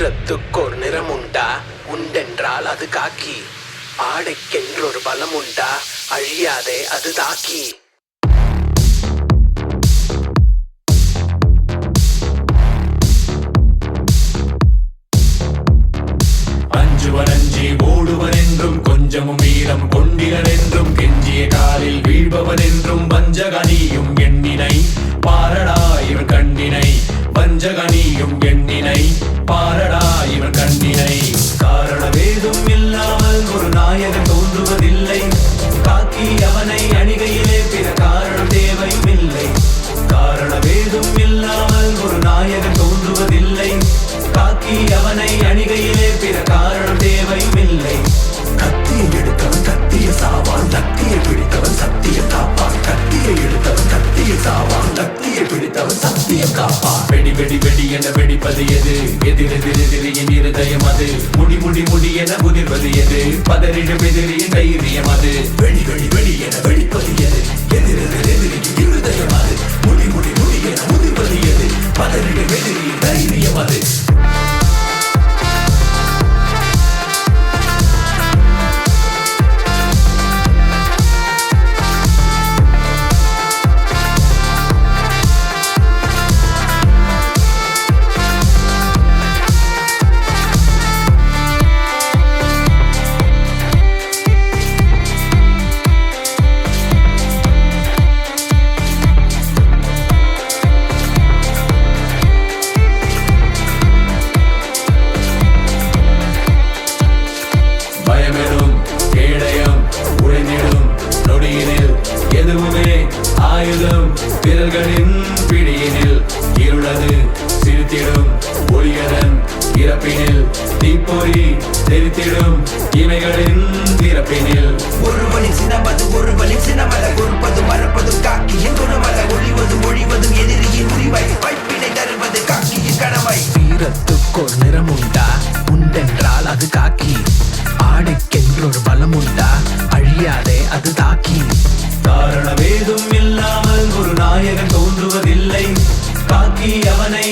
வீரத்துக்கோர் நிறமுண்டா, உண்டென்றால் அது காக்கி. ஆடைக்கென்றொரு பலமுண்டா, அழியாதே அது தாக்கி. அஞ்சுவனஞ்சி ஓடுவன் என்றும் கொஞ்சமும் வீரம் கொண்டிலன் என்றும் கெஞ்சிய காலில் வீழ்பவன் என்றும் வஞ்சகனியும் எண்ணினை பாரடா இவன் கண்ணினை. வஞ்சகனியும் எண்ணினை பாரடா இவன் கண்ணினை. காரணவேதும் இல்லாமல் ஒரு நாயகன் தோன்றுவதில்லை. காக்கி அவனை அணிகையிலே பிற காரணம் தேவையும் இல்லை. காரணவேதும் இல்லாமல் ஒரு நாயகன் தோன்றுவதில்லை. காக்கி அவனை அணிகையிலே பிற காரணம் தேவையும் இல்லை. கத்தியை எடுத்தவன் கத்திய சாவான், லத்தியை பிடித்தவன் சத்தியம் காப்பான். கத்தியை எடுத்தவன் கத்திய சாவான், லத்தியை பிடித்தவன் சத்தியம் காப்பான். வெடி வெடி வெடி என வெடிப்பது எது? எதிரெதிரெதிரியின் இருதயம் அது. முடி முடி முடி என முதிர்வது எது? பதறிடும் எதிரியின் தைரியம் அது. வெடி வெடி வெடி என வெடிப்பது எது? எதிரெதிரெதிரியின் இருதயம் அது. முடி முடி முடி என முதிர்வது எது? பதறிடும் எதிரியின் தைரியம் அது. பயமெனும் கேடயம் உழைந்திடும் நொடியினில் எதுவுமே ஆயுதம் பிறர்களின் பிடியினில். இருளது சிரித்திடும் ஒளியதன் இறப்பினில் தீப்பொறி தெரித்திடும் இமைகளின் திறப்பினில். ஒருவனின் சினமது ஒருவனின் சினமல, கொடுப்பதும் மறப்பதும் காக்கியின் குணமல. ஒளிவதும் ஒழிவதும் எதிரியின் முடிவை, வைப்பினை தருவது காக்கியின் கடமை. வீரத்துக்கோர் நிறமுண்டா, உண்டென்றால் அது காக்கி. ஆடைக்கென்றொரு பலமுண்டா, அழியாதே அது தாக்கி. காரணவேதும் இல்லாமல் ஒரு நாயகன் தோன்றுவதில்லை. காக்கி அவனை